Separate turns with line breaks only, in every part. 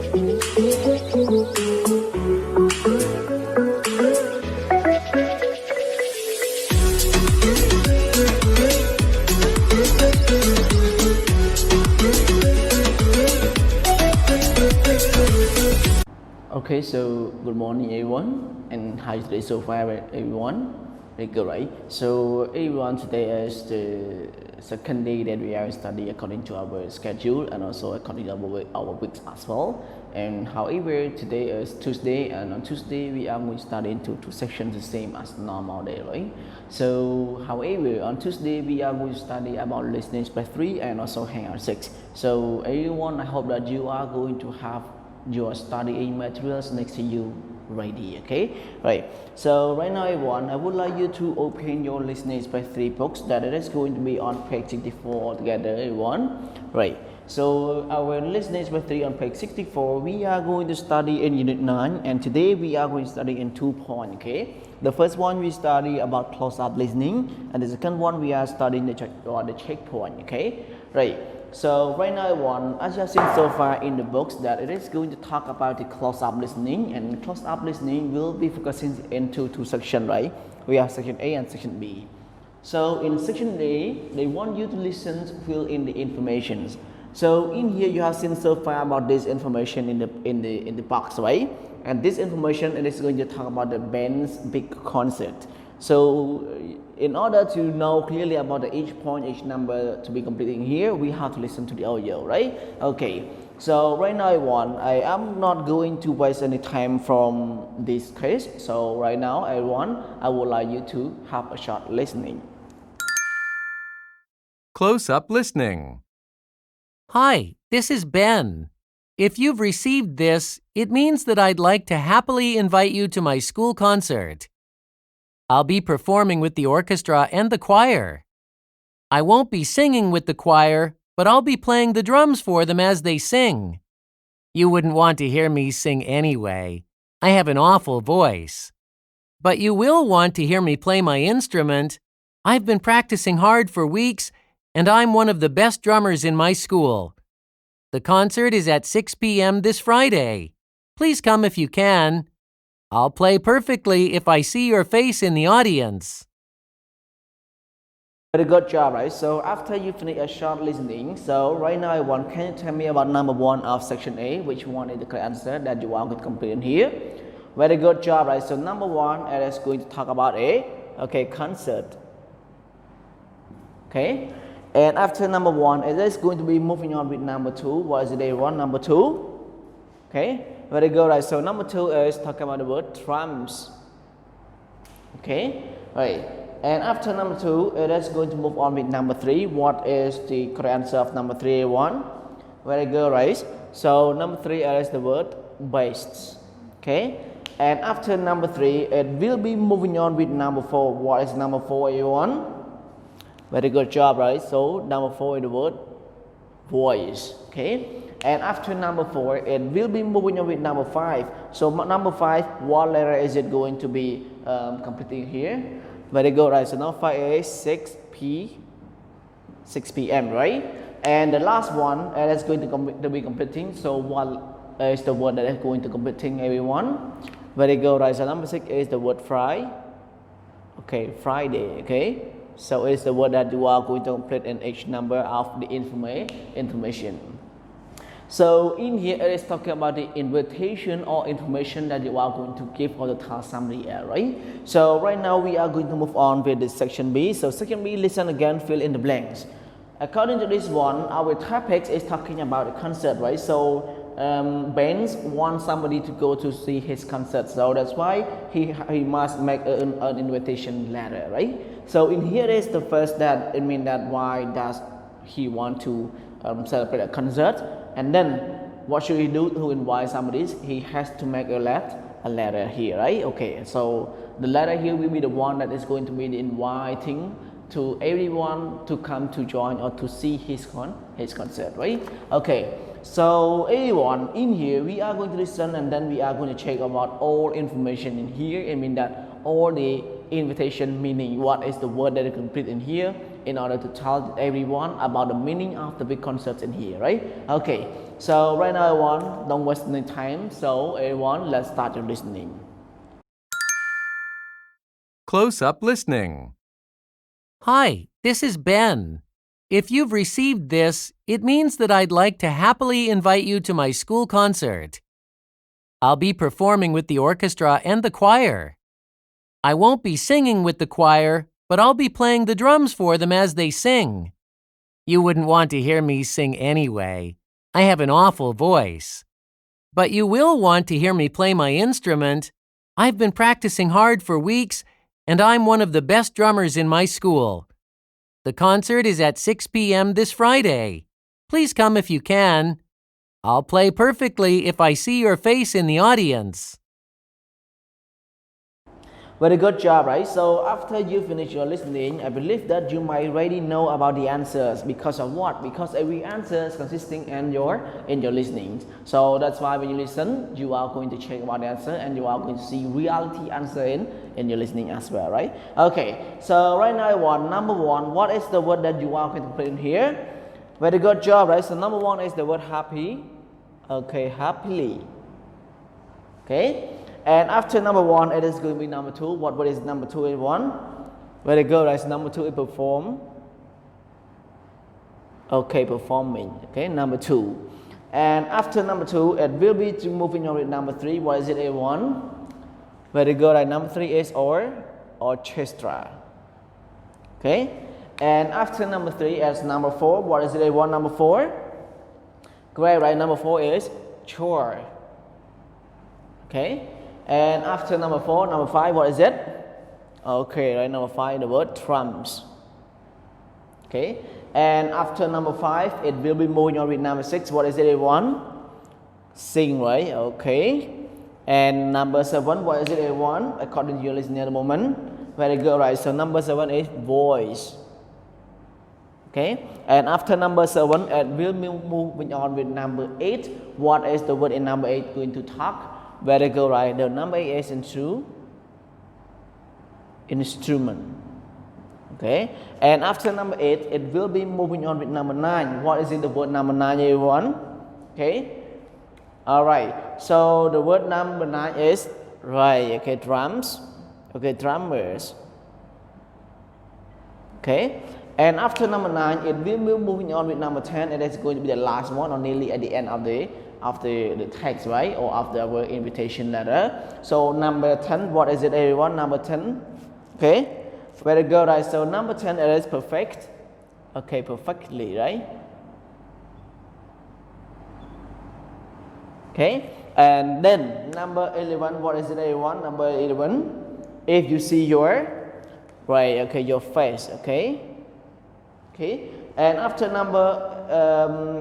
Okay, so good morning everyone, and how is today so far everyone? Very good, right? So everyone, today is the second day that we are studying according to our schedule and also according to our weeks as well. And however, today is Tuesday, and on Tuesday we are going to study into two sections the same as normal day, right? So however, on Tuesday we are going to study about listening part 3 and also hangout 6. So everyone, I hope that you are going to have your studying materials next to you ready. Okay, right? So right now everyone, I would like you to open your listening by 3 books that it is going to be on page 64 together, everyone, right? So our listening by 3 on page 64, we are going to study in unit 9, and today we are going to study in 2 points. Okay, the first one we study about close-up listening, and the second one we are studying the checkpoint. Okay, right? So right now everyone, as you have seen so far in the books, that it is going to talk about the close-up listening, and close-up listening will be focusing into 2 sections, right? We have section A and section B. So in section A, they want you to listen to fill in the information. So in here you have seen so far about this information in the box, right? And this information, it is going to talk about the band's big concert. So in order to know clearly about each point, each number to be completing here, we have to listen to the audio, right? Okay, so right now I am not going to waste any time from this case. So right now I would like you to have a short listening.
Close-up listening. Hi, this is Ben. If you've received this, it means that I'd like to happily invite you to my school concert. I'll be performing with the orchestra and the choir. I won't be singing with the choir, but I'll be playing the drums for them as they sing. You wouldn't want to hear me sing anyway. I have an awful voice. But you will want to hear me play my instrument. I've been practicing hard for weeks, and I'm one of the best drummers in my school. The concert is at 6 p.m. this Friday. Please come if you can. I'll play perfectly if I see your face in the audience.
Very good job, right? So after you finish a short listening, so right now everyone, can you tell me about number 1 of section A, which one is the correct answer that you are going to complete in here? Very good job, right? So number 1, it is going to talk about concert. Okay, and after number 1, it is going to be moving on with number 2. What is it, everyone? Number 2. Okay, very good, right? So number 2 is talking about the word drums. Okay, right. And after number 2, it is going to move on with number 3. What is the correct answer of number 3, everyone? Very good, right? So number 3 is the word bass. Okay, and after number 3, it will be moving on with number 4. What is number 4, everyone? Very good job, right? So number 4 is the word voice. Okay, and after number 4, it will be moving on with number 5. So number 5, what letter is it going to be completing here? Very good, right? So now 5 is 6 p.m., right? And the last one, it is going to be completing. So what is the word that is going to completing, everyone? Very good, right? So number 6 is the word Friday. Okay, Friday. Okay, so it's the word that you are going to complete in each number of the information. So in here it is talking about the invitation or information that you are going to give or to tell somebody, right? So right now we are going to move on with the section B. So section B, listen again, fill in the blanks. According to this one, our topic is talking about a concert, right? So Ben wants somebody to go to see his concert, so that's why he must make an invitation letter, right? So in here is the first that it means that why does he want to celebrate a concert, and then what should he do to invite somebody? He has to make a letter here, right? Okay, so the letter here will be the one that is going to be inviting to everyone to come to join or to see his concert, right? Okay, so everyone, in here we are going to listen, and then we are going to check about all information in here. I mean that all the invitation meaning, what is the word that is complete in here, in order to tell everyone about the meaning of the big concepts in here, right? Okay, so right now everyone, don't waste any time. So everyone, let's start your listening.
Close-up listening. Hi, this is Ben. If you've received this, it means that I'd like to happily invite you to my school concert. I'll be performing with the orchestra and the choir. I won't be singing with the choir, but I'll be playing the drums for them as they sing. You wouldn't want to hear me sing anyway. I have an awful voice. But you will want to hear me play my instrument. I've been practicing hard for weeks, and I'm one of the best drummers in my school. The concert is at 6 p.m. this Friday. Please come if you can. I'll play perfectly if I see your face in the audience.
Very good job, right? So after you finish your listening, I believe that you might already know about the answers. Because of what? Because every answer is consisting in your listening. So that's why when you listen, you are going to check about the answer and you are going to see reality answer in your listening as well, right? Okay, so right now number one, what is the word that you are going to put in here? Very good job, right? So number one is the word happy. Okay, happily. Okay. And after number one, it is going to be number two. What is number two in one? Very good, right? So number two is perform. Okay, performing. Okay, number two. And after number two, it will be moving on with number three. What is it, A1? Very good, right? Number three is orchestra. Okay. And after number three, as number four, what is it, A1? Number four? Great, right? Number four is chore. Okay. And after number four, number five, what is it? Okay, right, number five, the word drums. Okay, and after number five, it will be moving on with number six. What is it, everyone? Sing, right? Okay. And number seven, what is it, everyone? According to your listening at the moment. Very good, right? So number seven is voice. Okay, and after number seven, it will be moving on with number eight. What is the word in number eight going to talk? Very good, right? The number 8 is instrument. Okay, and after number 8, it will be moving on with number 9. What is it, the word number 9, everyone? Okay, all right. So the word number 9 is right. Okay, drums. Okay, drummers. Okay, and after number 9, it will be moving on with number 10. It is going to be the last one, or nearly at the end of the text, right? Or after our invitation letter. So number 10, what is it, everyone? Number 10. Okay, very good, right? So number 10, it is perfect. Okay, perfectly, right? Okay, and then number 11, what is it, everyone? Number 11, if you see your right, okay, your face. Okay, okay. And after number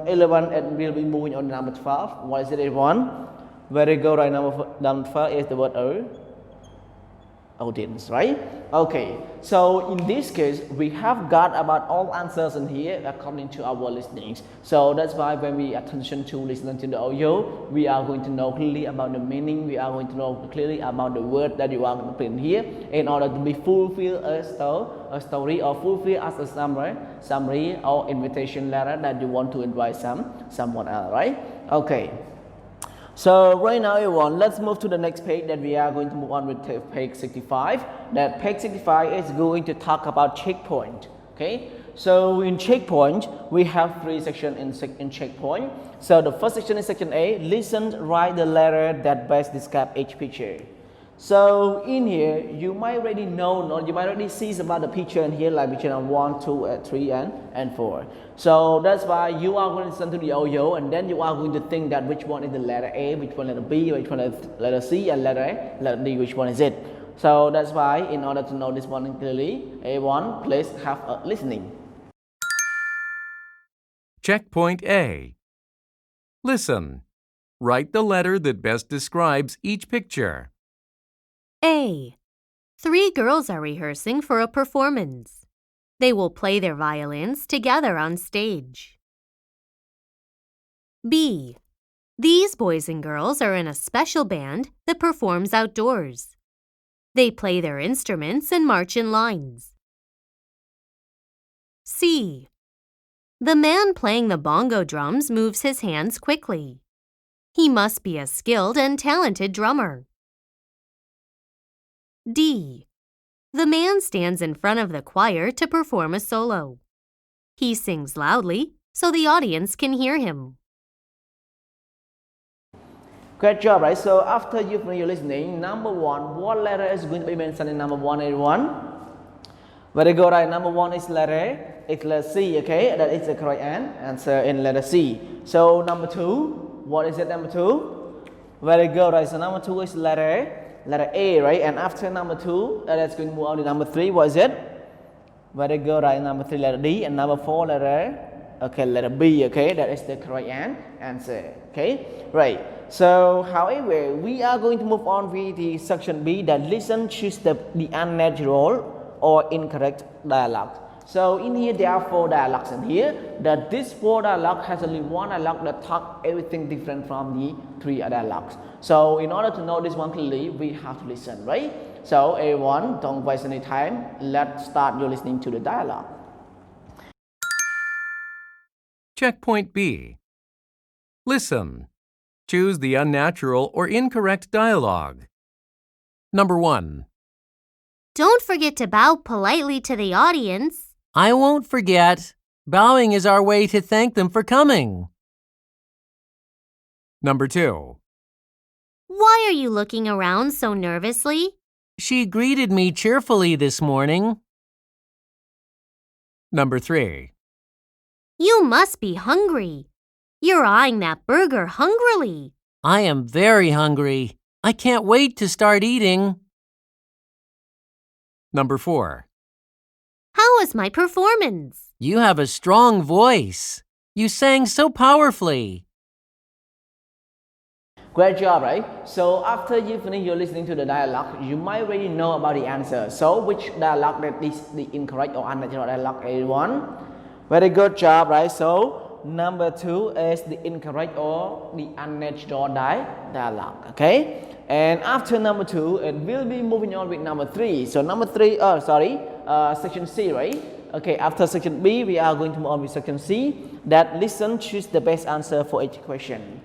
11, it will be moving on to number 12. What is it, everyone? Very good, right? Number 12 is the word audience, right? Okay, so in this case, we have got about all answers in here according to our listenings. So that's why when we attention to listening to the audio, we are going to know clearly about the meaning. We are going to know clearly about the word that you are going to put in here in order to be fulfill a story or fulfill as a summary or invitation letter that you want to invite someone else, right? Okay. So right now, everyone, let's move to the next page that we are going to move on with page 65. That page 65 is going to talk about checkpoint. Okay, so in checkpoint, we have three sections in checkpoint. So the first section is section A, listen, write the letter that best describe each picture. So in here, you might already know, you might already see about the picture in here, like picture number 1, 2, 3, and 4. So that's why you are going to listen to the audio, and then you are going to think that which one is the letter A, which one letter B, which one letter C, and letter D, which one is it. So that's why, in order to know this one clearly, A1, please have a listening.
Checkpoint A. Listen. Write the letter that best describes each picture.
A. 3 girls are rehearsing for a performance. They will play their violins together on stage. B. These boys and girls are in a special band that performs outdoors. They play their instruments and march in lines. C. The man playing the bongo drums moves his hands quickly. He must be a skilled and talented drummer. D. The man stands in front of the choir to perform a solo. He sings loudly so the audience can hear him.
Great job, right? So after you finish your listening, number one, what letter is going to be mentioned in number one, everyone? Very good, right? Number one is letter C, okay? That is the correct answer in letter C. So number two, what is it, number two? Very good, right? So number two is letter A, right? And after number two, that's going to move on to number three. What is it? Very good, right? Number three, letter D. And number four, letter B, okay? That is the correct answer, okay? Right. So, however, we are going to move on with the section B, that listen, choose the unnatural or incorrect dialogue. So in here there are four dialogues in here. That this four dialogue has only one dialogue that talk everything different from the three dialogues. So in order to know this one clearly, we have to listen, right? So everyone, don't waste any time. Let's start your listening to the dialogue.
Checkpoint B. Listen. Choose the unnatural or incorrect dialogue. Number 1.
Don't forget to bow politely to the audience.
I won't forget. Bowing is our way to thank them for coming. Number 2.
Why are you looking around so nervously?
She greeted me cheerfully this morning. Number 3.
You must be hungry. You're eyeing that burger hungrily.
I am very hungry. I can't wait to start eating. Number 4.
How was my performance?
You have a strong voice. You sang so powerfully.
Great job, right? So after you finish your listening to the dialogue, you might already know about the answer. So which dialogue that is the incorrect or unnatural dialogue, everyone? Very good job, right? So number 2 is the incorrect or the unnatural dialogue, okay? And after number 2, it will be moving on with number 3. So number 3, section C, right? Okay, after section B, we are going to move on with section C, that listen, choose the best answer for each question.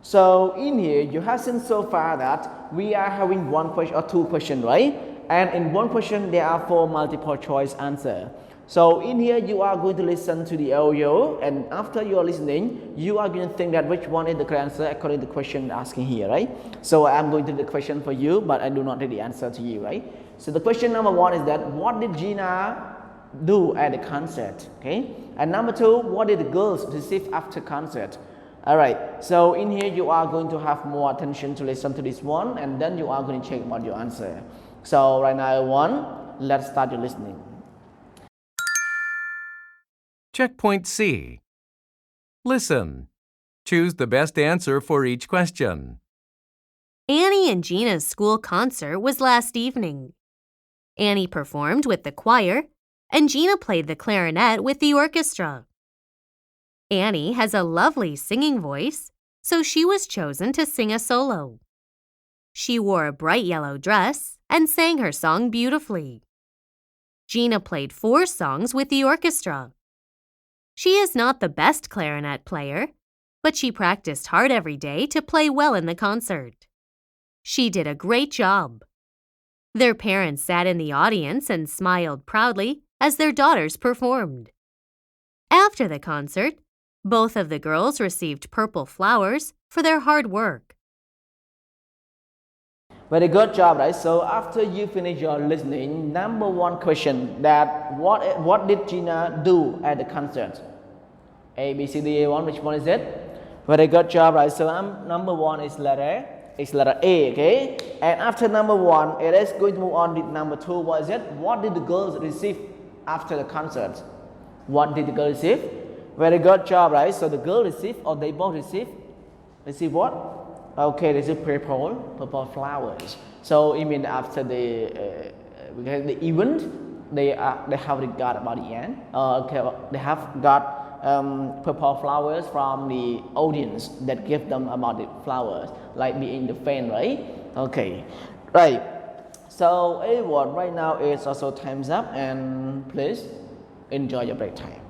So in here, you have seen so far that we are having one question or two questions, right? And in one question, there are 4 multiple choice answers. So in here, you are going to listen to the audio, and after you are listening, you are going to think that which one is the correct answer according to the question asking here, right? So I'm going to do the question for you, but I do not read the answer to you, right? So the question number 1 is that, what did Gina do at the concert? Okay. And number 2, what did the girls receive after concert? Alright, so in here you are going to have more attention to listen to this one, and then you are going to check about your answer. So right now, everyone, let's start your listening.
Checkpoint C. Listen. Choose the best answer for each question.
Annie and Gina's school concert was last evening. Annie performed with the choir, and Gina played the clarinet with the orchestra. Annie has a lovely singing voice, so she was chosen to sing a solo. She wore a bright yellow dress and sang her song beautifully. Gina played 4 songs with the orchestra. She is not the best clarinet player, but she practiced hard every day to play well in the concert. She did a great job. Their parents sat in the audience and smiled proudly as their daughters performed. After the concert, both of the girls received purple flowers for their hard work.
Very good job, right? So after you finish your listening, number 1 question, that what did Gina do at the concert? A, B, C, D, A1, which one is it? Very good job, right? So number 1 is letter A, okay? And after number 1, it is going to move on with number 2. What is it? What did the girls receive after the concert? What did the girls receive? Very good job, right? So the girl received, or they both receive what? Okay, they receive purple flowers. So it means after the event, they have got about the end. They have got purple flowers from the audience that give them about the flowers, like being the fan, right? Okay, right. So everyone, right now it's also time's up, and please enjoy your break time.